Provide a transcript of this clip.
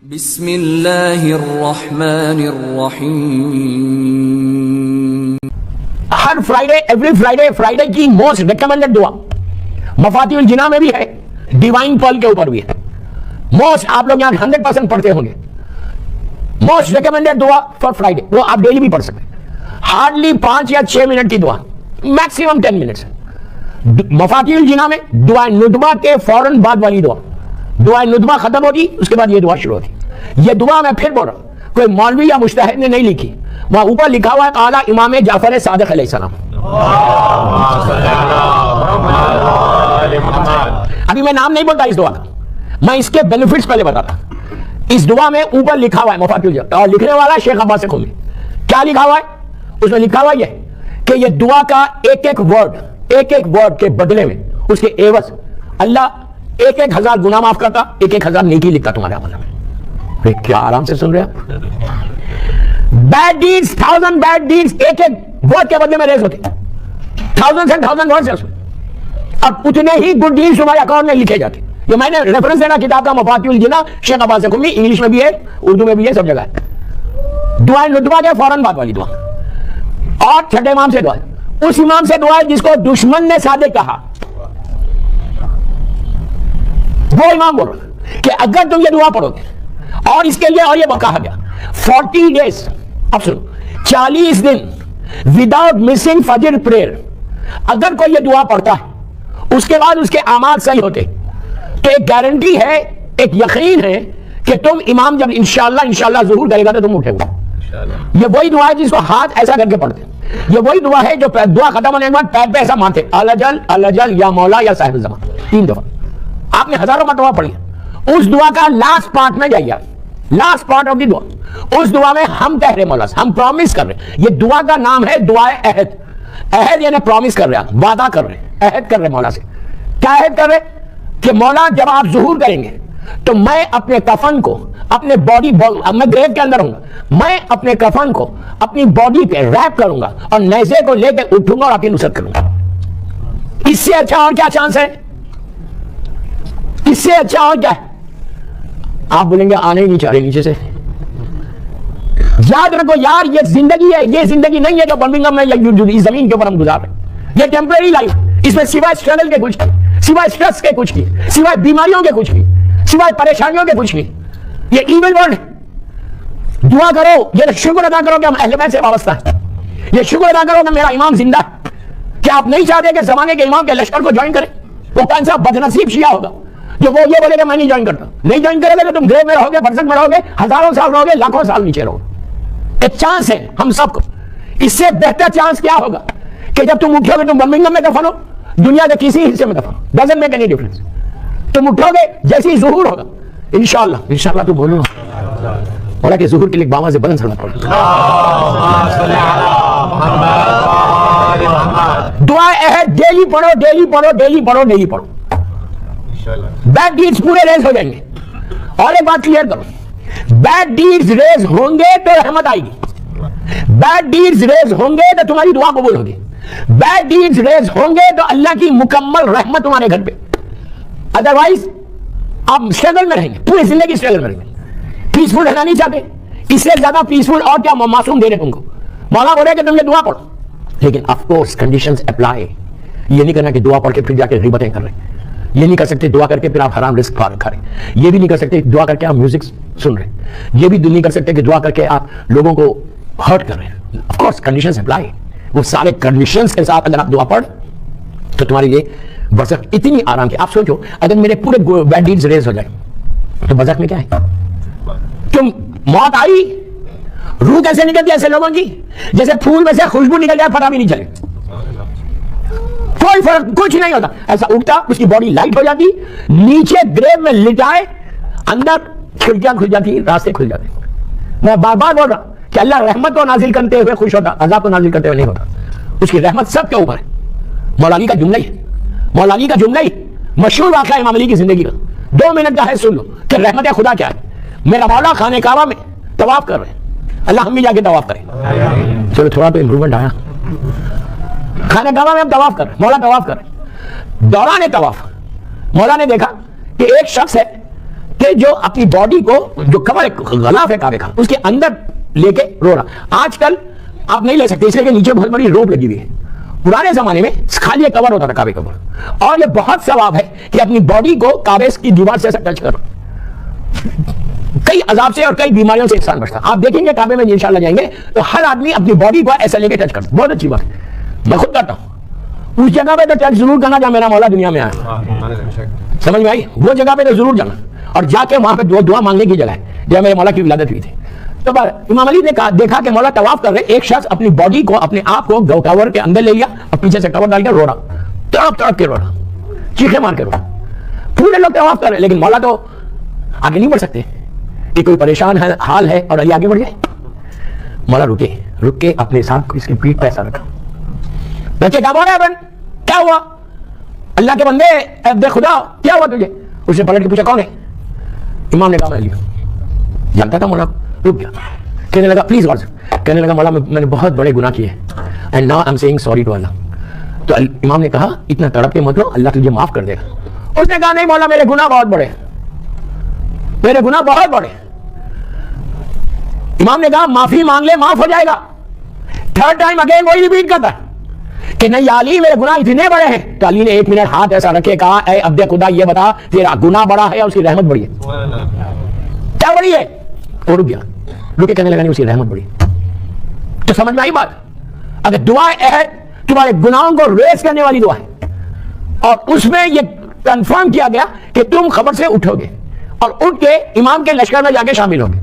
بسم اللہ الرحمن الرحیم. ہر فرائیڈے کی موسٹ ریکمینڈڈ دعا مفاتیح الجناح میں بھی ہے، ڈیوائن پرل کے اوپر بھی ہے. موسٹ آپ لوگ یہاں 100% پڑھتے ہوں گے. موسٹ ریکمینڈڈ دعا فار فرائیڈے، وہ آپ ڈیلی بھی پڑھ سکتے ہیں. ہارڈلی 5 یا 6 منٹ کی دعا، میکسیمم 10 منٹس. مفاتیح الجناح میں دعا ندبہ کے فوراً بعد والی دعا، دعا ندبہ ختم ہوتی اس کے بعد یہ دعا شروع ہوتی. یہ دعا میں پھر بول رہا ہوں، کوئی مولوی یا مجتہد نے نہیں لکھی، وہاں اوپر لکھا ہوا ہے اعلیٰ امام جعفر صادق علیہ السلام. ابھی میں نام نہیں بولتا اس دعا کا، میں اس کے بینیفٹس پہلے بتاتا. اس دعا میں اوپر لکھا ہوا ہے مفاتیح الجناح، اور لکھنے والا شیخ عباس قمی. کیا لکھا ہوا ہے؟ اس میں لکھا ہوا یہ کہ یہ دعا کا ایک ایک ورڈ کے بدلے میں اس کے عوض اللہ 1,000 گناہ معاف کرتا، 1,000 نیکی لکھتا تمہارے عمل میں. کیا آرام سے سن رہے ہیں آپ؟ بیڈ ڈیڈز، 1000 بیڈ ڈیڈز ایک ورڈ کے بدلے میں ریز ہوتے، 1000 ورڈز ہیں اس میں، اور اتنے ہی گڈ ڈیڈز تمہارے اکاؤنٹ میں لکھے جاتے. یہ میں نے ریفرنس دینا کتاب کا مفاتیح الجناح شیخ عباس قمی، انگلش میں بھی ہے، اردو میں بھی ہے، سب جگہ ہے. دعا ندبہ کے فوراً بعد والی دعا. اور چھٹے امام سے دعا، اس امام سے دعا ہے جس کو دشمن نے صادق کہا. وہ امام بول رہا کہ اگر تم یہ دعا پڑھو گے اور اس کے لیے، اور یہ کہا گیا 40 days، اب سنو، 40 دن وداؤٹ مسنگ فجر پریئر، اگر کوئی یہ دعا پڑھتا ہے اس کے بعد اس کے اعمال صحیح ہوتے، تو ایک گارنٹی ہے، ایک یقین ہے کہ تم امام جب انشاءاللہ ظہور کرے گا تو تم اٹھے گا. یہ وہی دعا ہے جس کو ہاتھ ایسا کر کے پڑھتے. یہ وہی دعا ہے جو دعا ختم ہونے کے بعد پیر پہ ایسا مانتے، الجل یا مولا یا صاحب الزمان، 3 دفعہ. آپ نے ہزاروں مرتبہ پڑھی. اس دعا کا لاسٹ پارٹ میں جائیے، لاسٹ پارٹ آف دی دعا. اس دعا میں ہم کہہ رہے مولا سے، ہم پرومس کر رہے ہیں. یہ دعا کا نام ہے دعائے عہد. عہد یعنی پرومس کر رہے ہیں، وعدہ کر رہے ہیں، عہد کر رہے مولا سے. کیا عہد کر رہے کہ مولا جب آپ ظہور کریں گے تو میں اپنے کفن کو، اپنے باڈی، میں گریو کے اندر ہوں گا، میں اپنے کفن کو اپنی باڈی پہ ریپ کروں گا اور نیزے کو لے کے اٹھوں گا اور آپ کی نصرت کروں گا. اس سے اچھا اور کیا چانس ہے؟ اس سے اچھا اور کیا ہے؟ آپ بولیں گے آنے ہی نہیں چاہ رہے نیچے سے. یاد رکھو یار، یہ زندگی ہے، یہ زندگی نہیں ہے جو برمنگھم میں یا اس زمین کے اوپر ہم گزار رہے ہیں. یہ ٹیمپریری لائف، اس میں سوائے اسٹرگل کے کچھ نہیں، سوائے اسٹریس کے کچھ نہیں، سوائے بیماریوں کے کچھ نہیں، سوائے پریشانیوں کے کچھ نہیں. یہ ایون ورلڈ. دعا کرو، یہ شکر ادا کرو کہ ہم اہل بیت سے وابستہ ہیں. یہ شکر ادا کرو کہ میرا امام زندہ ہے. کیا آپ نہیں چاہتے کہ زمانے کے امام کے لشکر کو جوائن کریں؟ وہ کون سا بدنصیب شیعہ ہوگا جو وہ یہ بولے کہ میں نہیں جوائن کرتا. نہیں جوائن کرے گا تو تم گریو میں رہو گے، برزخ میں رہو گے، ہزاروں سال رہو گے، لاکھوں سال نیچے رہو گے. ایک چانس ہے ہم سب کو. اس سے بہتر چانس کیا ہوگا کہ جب تم اٹھو گے تم برمنگھم میں دفن ہو، دنیا کے کسی حصے میں دفن ہو، ڈزنٹ میک اینی ڈفرنس. تم اٹھو گے جیسے ہی ظہور ہوگا انشاءاللہ تو بولو بولا کہ ظہور کے لیے باوا سے بلند سلام پڑھو. دعا عہد ڈیلی پڑھو. بیڈ ڈیڈز پورے ریز ہو جائیں گے. اور ایک بات کلیئر کرو، بیڈ ڈیڈز ریز ہوں گے تو رحمت آئے گی. بیڈ ڈیڈز ریز ہوں گے تو تمہاری دعا قبول ہوگی. بیڈ ڈیڈز ریز ہوں گے تو اللہ کی مکمل رحمت تمہارے گھر پہ. ادروائز آپ اسٹرگل میں رہیں گے، پوری زندگی اسٹرگل میں رہیں گے. پیسفل رہنا نہیں چاہتے، اس سے زیادہ پیسفل اور کیا معصوم دے رہے تم کو. مولا بولے کہ تم یہ دعا پڑھو، لیکن آف کورس کنڈیشنز اپلائی. یہ نہیں کرنا کہ دعا پڑھ کے پھر جا کے غیبتیں کر رہے ہیں. یہ نہیں کر سکتے دعا کر کے پھر آپ حرام رزق کھا رہے ہیں. یہ بھی نہیں کر سکتے دعا کر کے آپ میوزک سن رہے ہیں. یہ بھی نہیں کر سکتے کہ دعا کر کے آپ لوگوں کو ہرٹ کر رہے ہیں. Of course conditions apply. وہ سارے کنڈیشنز کے ساتھ اگر آپ دعا پڑھ تو تمہارے لیے برزخ اتنی آرام کی. آپ سوچو اگر میرے پورے بیڈ ڈیڈز ریز ہو جائیں تو برزخ میں کیا ہے؟ تم موت آئی، روح کیسے نکلتی ہے ایسے لوگوں کی جیسے پھول میں سے خوشبو نکل جائے، پتہ بھی نہیں چلے. کوئی فرق کچھ نہیں ہوتا. ایسا اٹھتا، اس کی باڈی لائٹ ہو جاتی، نیچے گریو میں لٹائے، اندر کھڑکیاں کھل جاتی، راستے کھل جاتے. میں بار بار بول رہا کہ اللہ رحمت کو نازل کرتے ہوئے خوش ہوتا، عذاب کو نازل کرتے ہوئے نہیں ہوتا. اس کی رحمت سب کے اوپر ہے. مولا علی کا جملہ ہی مشہور واقعہ امام علی کی زندگی کا، 2 منٹ کا ہے، سن لو کہ رحمت خدا کیا ہے. میرا مولا خانہ کعبہ میں طواف کر رہے ہیں، اللہ ہم بھی جا کے طواف کریں. چلو تھوڑا تو امپرومنٹ آیا. خانہ کعبہ میں ہم طواف کر رہے ہیں، مولا طواف کر رہے ہیں. دوران طواف مولا نے دیکھا کہ ایک شخص ہے کہ جو اپنی باڈی کو جو کور غلاف ہے کعبے کا اس کے اندر لے کے رو رہا. آج کل آپ نہیں لے سکتے اس لیے کہ نیچے بہت بڑی روپ لگی ہوئی ہے. پرانے زمانے میں خالی کور ہوتا تھا کعبے کا اوپر, اور یہ بہت ثواب ہے کہ اپنی باڈی کو کعبے کی دیوار سے ٹچ کرو. کئی عذاب سے اور کئی بیماریوں سے انسان بچتا. آپ دیکھیں گے کعبے میں انشاءاللہ جائیں گے تو ہر آدمی اپنی باڈی کو ایسا لے کے ٹچ کرتا. بہت اچھی بات ہے, میں خود کرتا ہوں. اس جگہ پہ تو ٹچ ضرور کرنا جہاں میرا مولا دنیا میں آیا. سمجھ میں آئی؟ وہ جگہ پہ تو ضرور جانا اور جا کے وہاں پہ دعا مانگنے کی جگہ ہے جہاں میرے مولا کی ولادت ہوئی تھی. تو امام علی نے دیکھا کہ مولا طواف کر رہے, ایک شخص اپنی باڈی کو اپنے آپ کو کور کے اندر لے لیا اور پیچھے سے کور ڈال کے رو رہا, تڑپ تڑپ کے رو رہا, چیخے مار کے رو رہا. پورے لوگ طواف کر رہے لیکن مولا تو آگے نہیں بڑھ سکتے کہ کوئی پریشان حال ہے اور علی آگے بڑھ جائے. مولا رک کے اپنے ساتھ اس کی پیٹھ پہ ایسا رکھا. بچے کیا بول رہے ہیں, کیا ہوا اللہ کے بندے, عبد خدا کیا ہوا تجھے؟ اس نے پلٹ کے پوچھا کون ہے؟ امام نے کہا میں علی ہوں. جانتا تھا مولا, رک گیا. کہنے لگا پلیز غور سے, کہنے لگا مولا میں نے بہت بڑے گناہ کیے and now I am saying sorry to Allah. تو امام نے کہا اتنا تڑپ کے مت رو, اللہ تجھے معاف کر دے گا. اس نے کہا نہیں مولا میرے گناہ بہت بڑے, میرے گناہ بہت بڑے. امام نے کہا معافی مانگ لے معاف ہو جائے گا. تھرڈ ٹائم اگین وہی ریپیٹ کرتا کہ نہیں علی میرے گناہ اتنے بڑے ہیں. تو علی نے ایک منٹ ہاتھ ایسا رکھے, کہا اے عبد خدا یہ بتا تیرا گناہ بڑا ہے یا اس کی رحمت بڑی ہے؟ کیا بڑی ہے؟ اور رک گیا, رکے کہنے لگا نہیں اس کی رحمت بڑی. تو سمجھ میں آئی بات؟ اگر دعا عہد تمہارے گناہوں کو ریز کرنے والی دعا ہے اور اس میں یہ کنفرم کیا گیا کہ تم خبر سے اٹھو گے اور اٹھ کے امام کے لشکر میں جا کے شامل ہوگے.